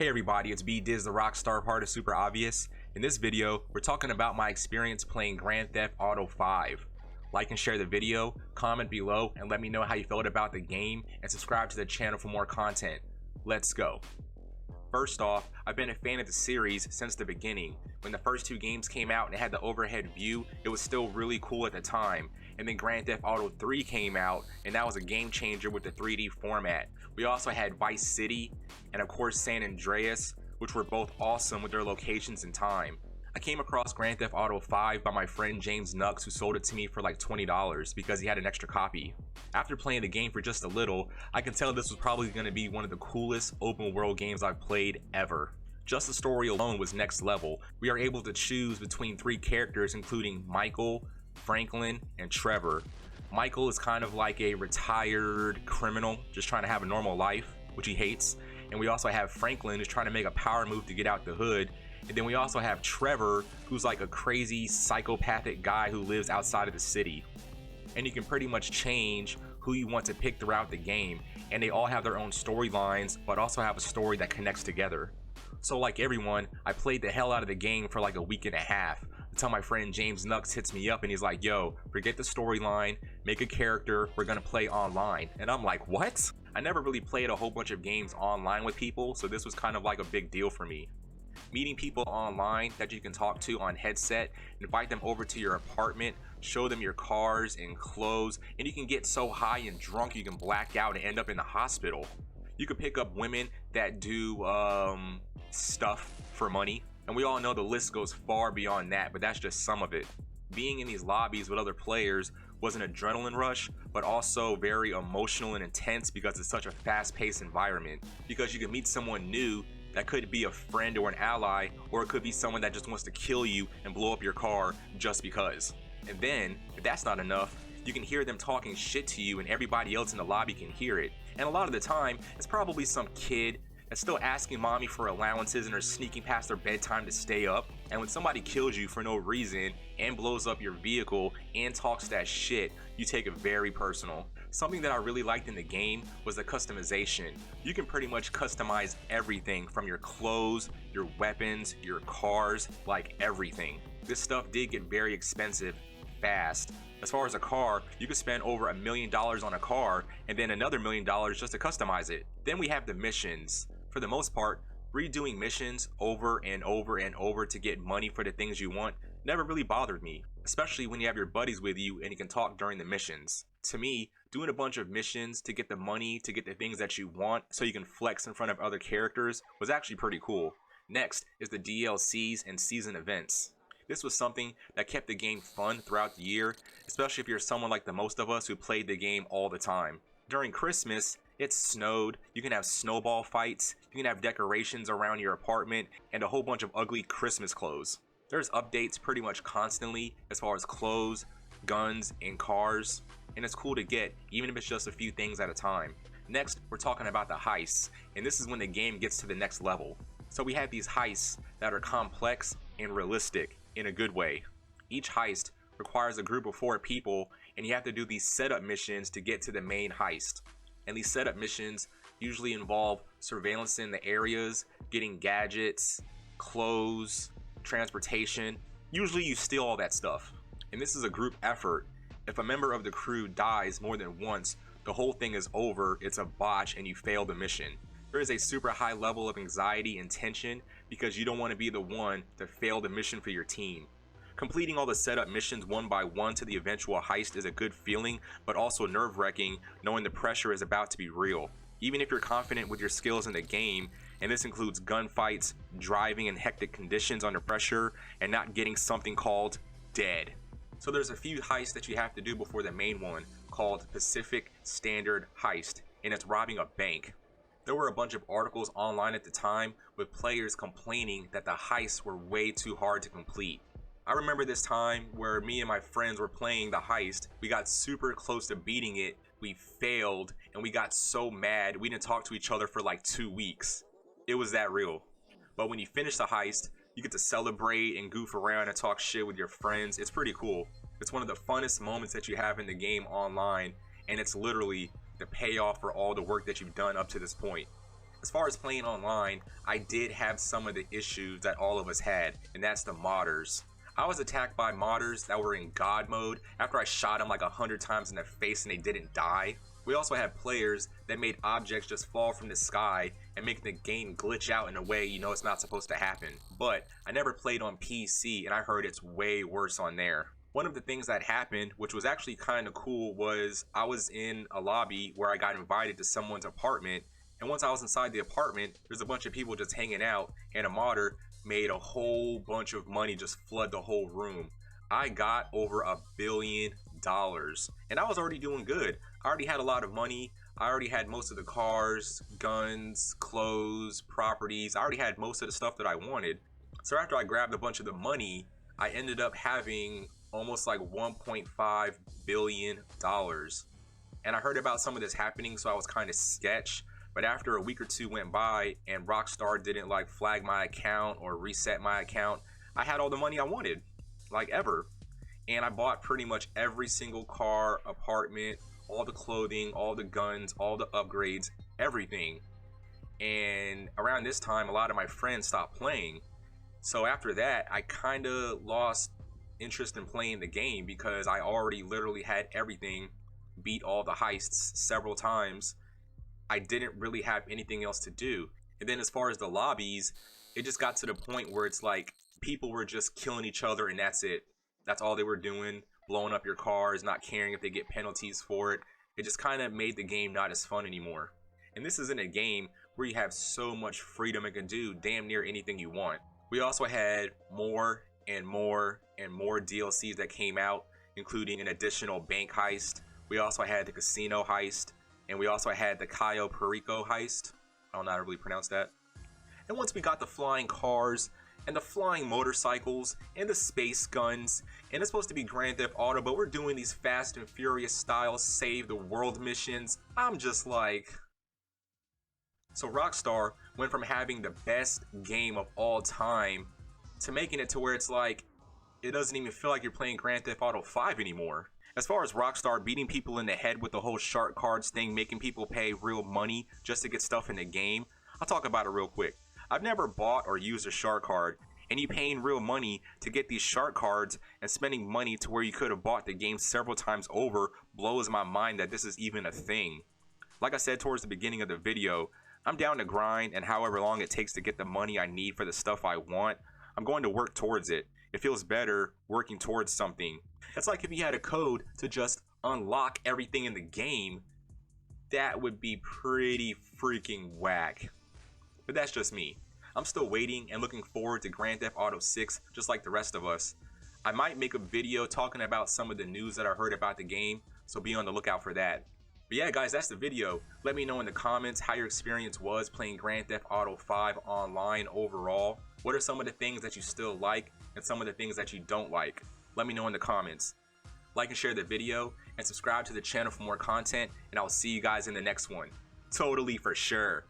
Hey everybody, it's B Diz, the Rockstar part of SuperObvious. In this video, we're talking about my experience playing Grand Theft Auto 5. Like and share the video, comment below, and let me know how you felt about the game, and subscribe to the channel for more content. Let's go. First off, I've been a fan of the series since the beginning. When the first two games came out and it had the overhead view, it was still really cool at the time. And then Grand Theft Auto 3 came out, and that was a game changer with the 3D format. We also had Vice City, and of course San Andreas, which were both awesome with their locations and time. I came across Grand Theft Auto 5 by my friend James Nux, who sold it to me for like $20 because he had an extra copy. After playing the game for just a little, I can tell this was probably going to be one of the coolest open world games I've played ever. Just the story alone was next level. We are able to choose between three characters, including Michael, Franklin, and Trevor. Michael is kind of like a retired criminal just trying to have a normal life, which he hates. And we also have Franklin, who's trying to make a power move to get out the hood. And then we also have Trevor, who's like a crazy psychopathic guy who lives outside of the city. And you can pretty much change who you want to pick throughout the game, and they all have their own storylines, but also have a story that connects together. So like everyone, I played the hell out of the game for like a week and a half until my friend James Nux hits me up and he's like, yo, forget the storyline, make a character, we're gonna play online. And I'm like, what? I never really played a whole bunch of games online with people, so this was kind of like a big deal for me. Meeting people online that you can talk to on headset, invite them over to your apartment, show them your cars and clothes, and you can get so high and drunk you can black out and end up in the hospital. You can pick up women that do stuff for money, and we all know the list goes far beyond that, but that's just some of it. Being in these lobbies with other players was an adrenaline rush, but also very emotional and intense because it's such a fast-paced environment. Because you can meet someone new that could be a friend or an ally, or it could be someone that just wants to kill you and blow up your car just because. And then, if that's not enough, you can hear them talking shit to you and everybody else in the lobby can hear it. And a lot of the time, it's probably some kid that's still asking mommy for allowances and are sneaking past their bedtime to stay up. And when somebody kills you for no reason and blows up your vehicle and talks that shit, you take it very personal. Something that I really liked in the game was the customization. You can pretty much customize everything from your clothes, your weapons, your cars, like everything. This stuff did get very expensive fast. As far as a car, you could spend over $1 million on a car and then another $1 million just to customize it. Then we have the missions. For the most part, redoing missions over and over and over to get money for the things you want never really bothered me, especially when you have your buddies with you and you can talk during the missions. To me, doing a bunch of missions to get the money, to get the things that you want so you can flex in front of other characters was actually pretty cool. Next is the DLCs and season events. This was something that kept the game fun throughout the year, especially if you're someone like the most of us who played the game all the time. During Christmas, it snowed, you can have snowball fights, you can have decorations around your apartment, and a whole bunch of ugly Christmas clothes. There's updates pretty much constantly as far as clothes, guns, and cars, and it's cool to get, even if it's just a few things at a time. Next, we're talking about the heists, and this is when the game gets to the next level. So we have these heists that are complex and realistic in a good way. Each heist requires a group of 4 people, and you have to do these setup missions to get to the main heist. And these setup missions usually involve surveillance in the areas, getting gadgets, clothes, transportation. Usually you steal all that stuff. And this is a group effort. If a member of the crew dies more than once, the whole thing is over, it's a botch, and you fail the mission. There is a super high level of anxiety and tension because you don't want to be the one to fail the mission for your team. Completing all the setup missions one by one to the eventual heist is a good feeling, but also nerve-wracking knowing the pressure is about to be real. Even if you're confident with your skills in the game, and this includes gunfights, driving in hectic conditions under pressure, and not getting something called dead. So there's a few heists that you have to do before the main one, called Pacific Standard Heist, and it's robbing a bank. There were a bunch of articles online at the time with players complaining that the heists were way too hard to complete. I remember this time where me and my friends were playing the heist. We got super close to beating it, we failed, and we got so mad we didn't talk to each other for like 2 weeks. It was that real. But when you finish the heist, you get to celebrate and goof around and talk shit with your friends. It's pretty cool. It's one of the funnest moments that you have in the game online, and it's literally the payoff for all the work that you've done up to this point. As far as playing online, I did have some of the issues that all of us had, and that's the modders. I was attacked by modders that were in God mode after I shot them like 100 times in the face and they didn't die. We also had players that made objects just fall from the sky and make the game glitch out in a way you know it's not supposed to happen. But I never played on PC and I heard it's way worse on there. One of the things that happened, which was actually kind of cool, was I was in a lobby where I got invited to someone's apartment, and once I was inside the apartment, there's a bunch of people just hanging out, and a modder made a whole bunch of money just flood the whole room. I got over $1 billion, and I was already doing good. I already had a lot of money. I already had most of the cars, guns, clothes, properties. I already had most of the stuff that I wanted. So after I grabbed a bunch of the money, I ended up having almost like $1.5 billion. And I heard about some of this happening, so I was kind of sketch. But after a week or two went by and Rockstar didn't like flag my account or reset my account, I had all the money I wanted, like ever. And I bought pretty much every single car, apartment, all the clothing, all the guns, all the upgrades, everything. And around this time, a lot of my friends stopped playing. So after that, I kind of lost interest in playing the game because I already literally had everything, beat all the heists several times. I didn't really have anything else to do. And then as far as the lobbies, it just got to the point where it's like people were just killing each other and that's it. That's all they were doing, blowing up your cars, not caring if they get penalties for it. It just kind of made the game not as fun anymore. And this isn't a game where you have so much freedom and can do damn near anything you want. We also had more and more and more DLCs that came out, including an additional bank heist. We also had the casino heist. And we also had the Cayo Perico heist. I don't know how to really pronounce that. And once we got the flying cars and the flying motorcycles and the space guns, and it's supposed to be Grand Theft Auto, but we're doing these Fast and Furious style save the world missions, I'm just like... So Rockstar went from having the best game of all time to making it to where it's like, it doesn't even feel like you're playing Grand Theft Auto 5 anymore. As far as Rockstar beating people in the head with the whole shark cards thing, making people pay real money just to get stuff in the game, I'll talk about it real quick. I've never bought or used a shark card, and you paying real money to get these shark cards and spending money to where you could have bought the game several times over blows my mind that this is even a thing. Like I said towards the beginning of the video, I'm down to grind, and however long it takes to get the money I need for the stuff I want, I'm going to work towards it. It feels better working towards something. It's like if you had a code to just unlock everything in the game, that would be pretty freaking whack. But that's just me. I'm still waiting and looking forward to Grand Theft Auto 6 just like the rest of us. I might make a video talking about some of the news that I heard about the game, so be on the lookout for that. But yeah guys, that's the video. Let me know in the comments how your experience was playing Grand Theft Auto 5 online overall. What are some of the things that you still like and some of the things that you don't like? Let me know in the comments. Like and share the video and subscribe to the channel for more content, and I'll see you guys in the next one. Totally for sure.